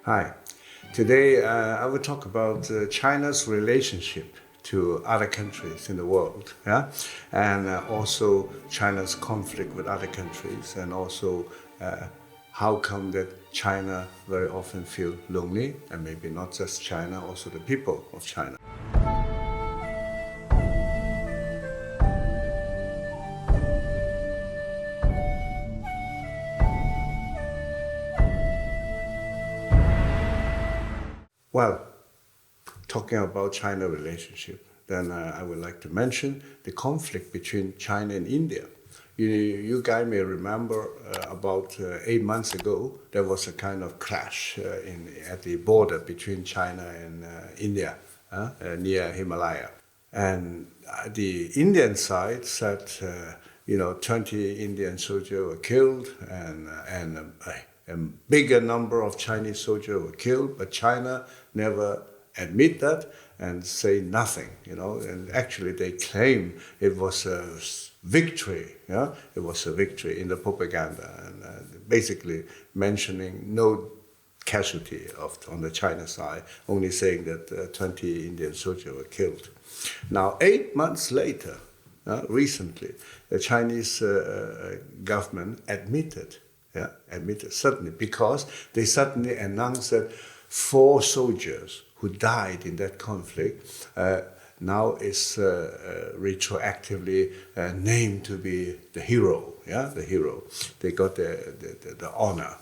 Hi. Today I will talk about China's relationship to other countries in the world, yeah, and also China's conflict with other countries, and also how come that China very often feel lonely, and maybe not just China, also the people of China. Well, talking about China relationship, then I would like to mention the conflict between China and India. You guys may remember about 8 months ago, there was a kind of clash at the border between China and India near Himalaya. And the Indian side said, 20 Indian soldiers were killed and a bigger number of Chinese soldiers were killed, but China never admit that and say nothing, and actually they claim it was a victory, it was a victory in the propaganda, and basically mentioning no casualty on the China side, only saying that 20 Indian soldiers were killed. Now, 8 months later, recently, the Chinese government admitted suddenly, because they suddenly announced that 4 soldiers who died in that conflict now is retroactively named to be the hero, the hero. They got the honor.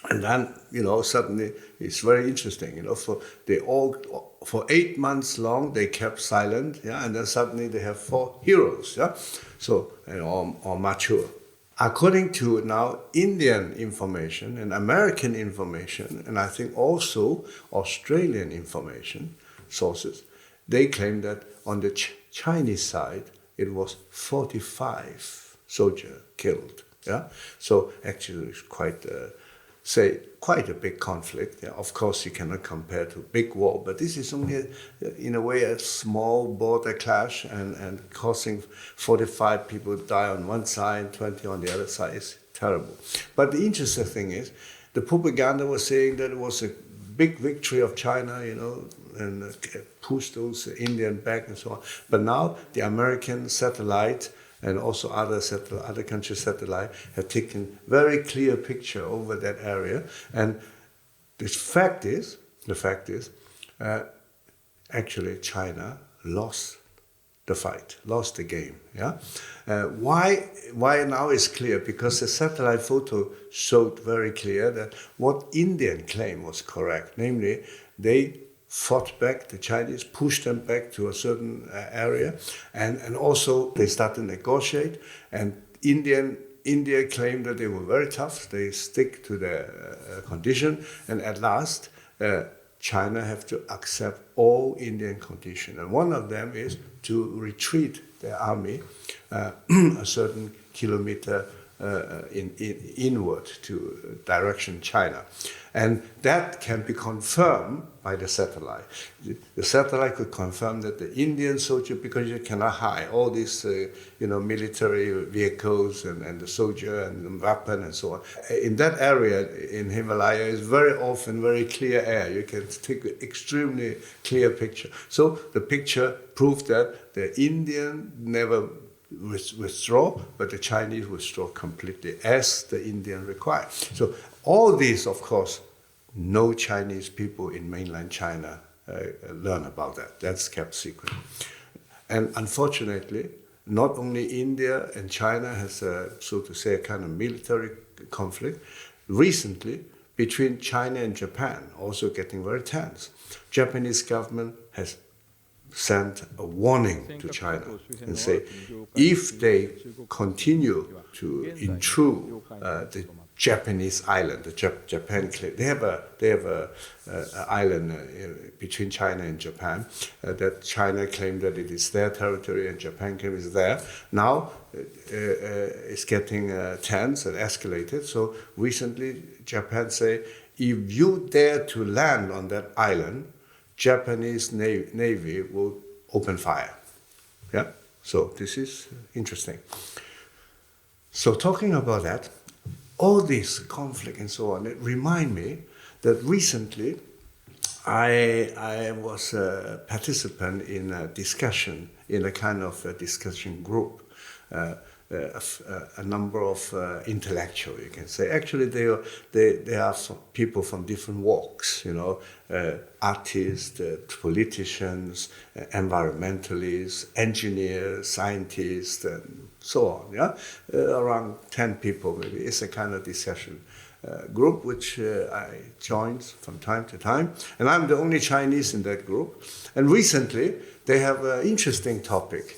And then, suddenly it's very interesting, for 8 months long they kept silent, and then suddenly they have 4 heroes, so, or mature. According to now Indian information and American information, and I think also Australian information sources, they claim that on the Chinese side it was 45 soldiers killed. So actually it's quite a big conflict. Of course, you cannot compare to big war, but this is only, in a way, a small border clash and causing 45 people die on one side, 20 on the other side. Is terrible. But the interesting thing is, the propaganda was saying that it was a big victory of China, and pushed those Indian back and so on. But now the American satellite and also other countries' satellite have taken very clear picture over that area. And the fact is, actually China lost the fight, lost the game. Why now is clear? Because the satellite photo showed very clear that what Indian claim was correct, namely they fought back, the Chinese pushed them back to a certain area, and also they started to negotiate, and India claimed that they were very tough, they stick to their condition, and at last China have to accept all Indian conditions, and one of them is to retreat their army a certain kilometer inward to direction China. And that can be confirmed by the satellite. The satellite could confirm that the Indian soldier, because you cannot hide all these military vehicles and the soldier and the weapon and so on. In that area in Himalaya is very often very clear air. You can take an extremely clear picture. So the picture proved that the Indian never withdraw, but the Chinese withdraw completely, as the Indian required. So all these, of course, no Chinese people in mainland China learn about that. That's kept secret. And unfortunately, not only India and China has, so to say, a kind of military conflict. Recently, between China and Japan, also getting very tense. Japanese government has sent a warning to China and say, if they continue to intrude the Japanese island, the Japan claim, they have a island between China and Japan that China claimed that it is their territory and Japan claims it's there. Now it's getting tense and escalated. So recently Japan say, if you dare to land on that island, Japanese Navy will open fire. So this is interesting. So talking about that, all this conflict and so on, it remind me that recently I was a participant in a discussion, in a kind of a discussion group. A number of intellectuals, you can say. Actually, they are people from different walks, artists, politicians, environmentalists, engineers, scientists, and so on. Yeah, around 10 people maybe. It's a kind of discussion group which I joined from time to time, and I'm the only Chinese in that group. And recently, they have an interesting topic.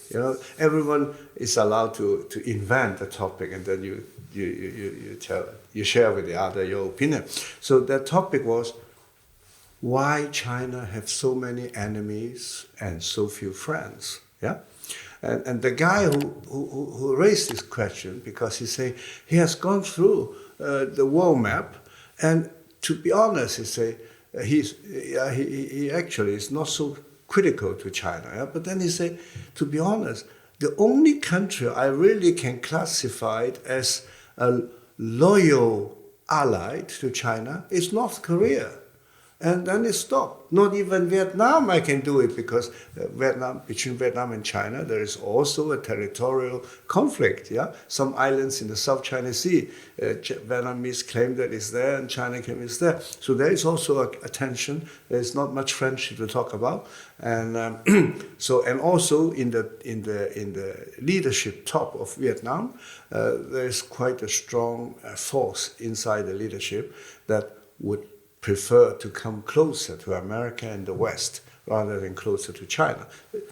Everyone is allowed to invent a topic, and then you share with the other your opinion. So that topic was why China have so many enemies and so few friends. Yeah, and the guy who raised this question, because he has gone through the world map, and to be honest, he actually is not so critical to China. Yeah? But then he said, to be honest, the only country I really can classify as a loyal ally to China is North Korea. And then it stopped. Not even Vietnam I can do it, because between Vietnam and China, there is also a territorial conflict. Yeah, some islands in the South China Sea, Vietnamese claim that it's there, and China claim it's there. So there is also a tension. There's not much friendship to talk about, and and also in the leadership top of Vietnam, there is quite a strong force inside the leadership that would prefer to come closer to America and the West rather than closer to China.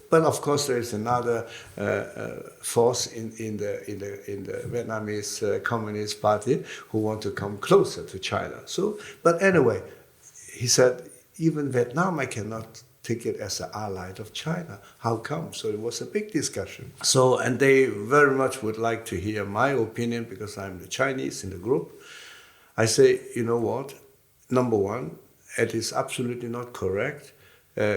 But of course, there is another force in the Vietnamese Communist Party who want to come closer to China. But anyway, he said, even Vietnam, I cannot take it as an ally of China. How come? So it was a big discussion. And they very much would like to hear my opinion, because I'm the Chinese in the group. I say, you know what? Number one, it is absolutely not correct.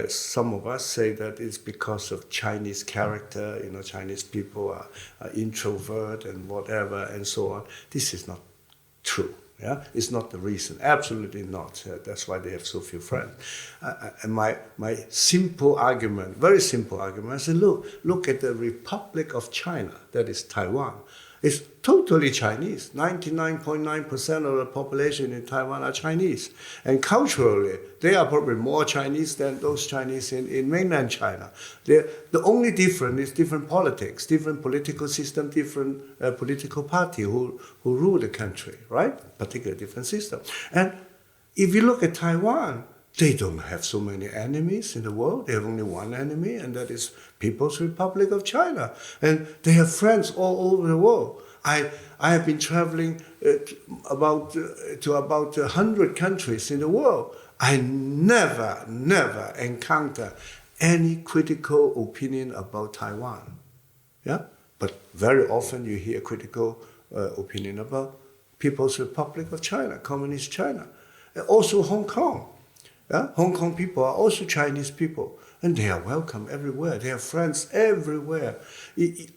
Some of us say that it's because of Chinese character, Chinese people are introvert and whatever and so on. This is not true. Yeah, it's not the reason. Absolutely not. That's why they have so few friends. And my simple argument, very simple argument, I say, look at the Republic of China, that is Taiwan. It's totally Chinese. 99.9% of the population in Taiwan are Chinese. And culturally, they are probably more Chinese than those Chinese in mainland China. The only difference is different politics, different political system, different political party who rule the country, right? Particularly different system. And if you look at Taiwan, they don't have so many enemies in the world. They have only one enemy, and that is People's Republic of China. And they have friends all over the world. I have been traveling to about 100 countries in the world. I never encounter any critical opinion about Taiwan. Yeah? But very often you hear critical opinion about People's Republic of China, Communist China. And also Hong Kong. Yeah? Hong Kong people are also Chinese people, and they are welcome everywhere. They have friends everywhere.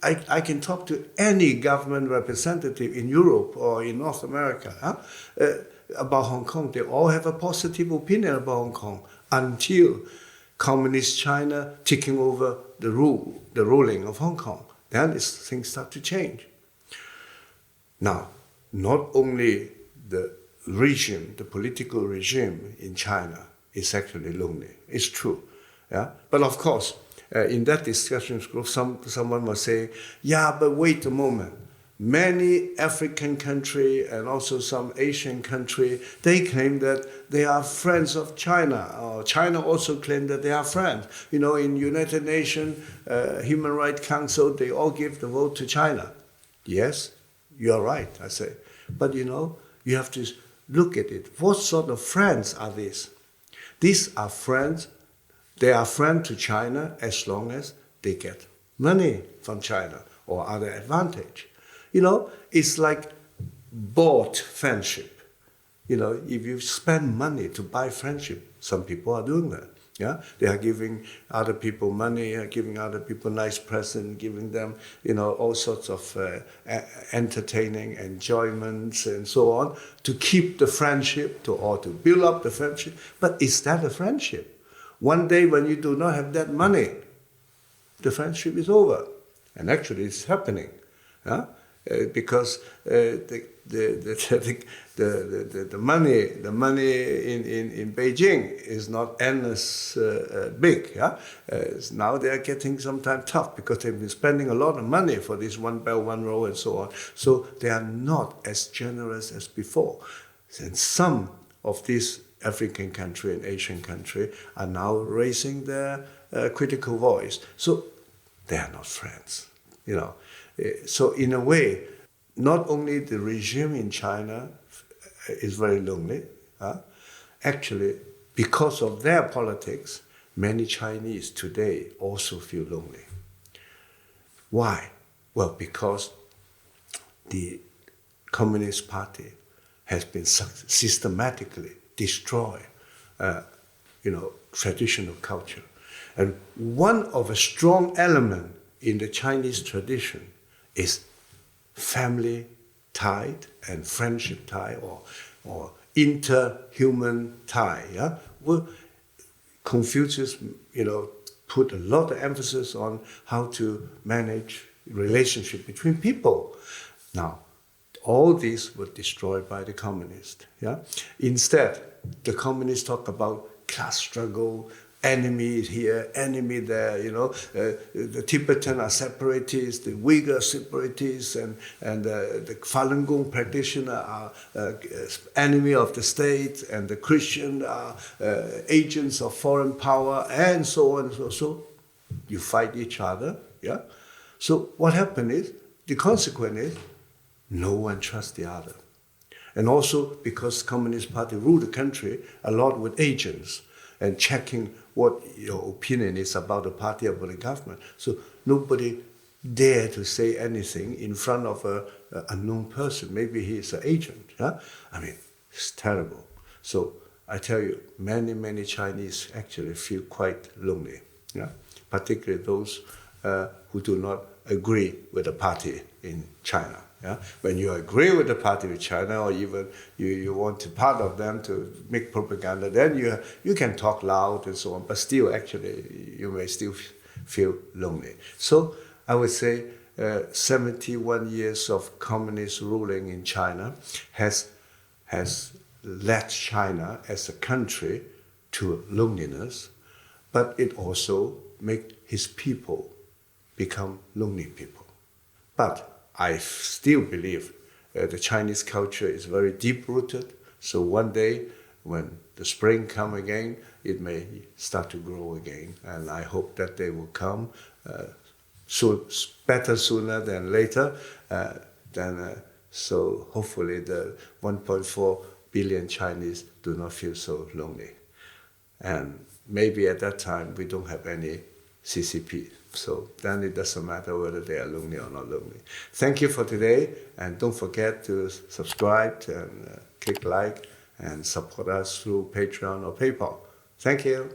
I can talk to any government representative in Europe or in North America about Hong Kong. They all have a positive opinion about Hong Kong until Communist China taking over the ruling of Hong Kong. Then things start to change. Now, not only the regime, the political regime in China is actually lonely. It's true. Yeah? But of course, in that discussion group, someone was saying, yeah, but wait a moment. Many African countries and also some Asian countries, they claim that they are friends of China. Or China also claim that they are friends. In United Nations, Human Rights Council, they all give the vote to China. Yes, you're right, I say. But you have to look at it. What sort of friends are these? These are friends. They are friends to China as long as they get money from China or other advantage. It's like bought friendship. If you spend money to buy friendship, some people are doing that. Yeah, they are giving other people money, giving other people nice presents, giving them, all sorts of entertaining enjoyments and so on to keep the friendship, or to build up the friendship. But is that a friendship? One day when you do not have that money, the friendship is over, and actually it's happening, yeah? Because the money in Beijing is not endless big. Yeah? Now they are getting sometimes tough because they've been spending a lot of money for this One Belt, One Road and so on. So they are not as generous as before. And some of these African country and Asian country are now raising their critical voice. So they are not friends. So in a way, not only the regime in China is very lonely, actually, because of their politics, many Chinese today also feel lonely. Why? Well, because the Communist Party has been systematically destroyed, traditional culture. And one of a strong element in the Chinese tradition is family tie and friendship tie, or interhuman tie. Yeah? Well, Confucius, put a lot of emphasis on how to manage relationship between people. Now, all these were destroyed by the communists. Yeah? Instead, the communists talk about class struggle, enemy here, enemy there, the Tibetan are separatists, the Uyghur separatists, and the Falun Gong practitioner are enemy of the state, and the Christian are agents of foreign power, and so on and so. You fight each other, yeah? So what happened is, the consequence is, no one trusts the other. And also, because Communist Party ruled the country a lot with agents, and checking what your opinion is about the party, about the government. So nobody dare to say anything in front of an unknown person. Maybe he is an agent. Yeah? I mean, it's terrible. So I tell you, many, many Chinese actually feel quite lonely. Yeah? Particularly those who do not agree with the party in China. Yeah? When you agree with the party with China, or even you want to part of them to make propaganda, then you can talk loud and so on, but still actually you may still feel lonely. So I would say 71 years of communist ruling in China has led China as a country to loneliness, but it also make his people become lonely people. But I still believe the Chinese culture is very deep-rooted. So one day, when the spring comes again, it may start to grow again. And I hope that they will come better sooner than later. So hopefully the 1.4 billion Chinese do not feel so lonely. And maybe at that time, we don't have any CCP. So then it doesn't matter whether they are lonely or not lonely. Thank you for today, and don't forget to subscribe and click like and support us through Patreon or PayPal. Thank you.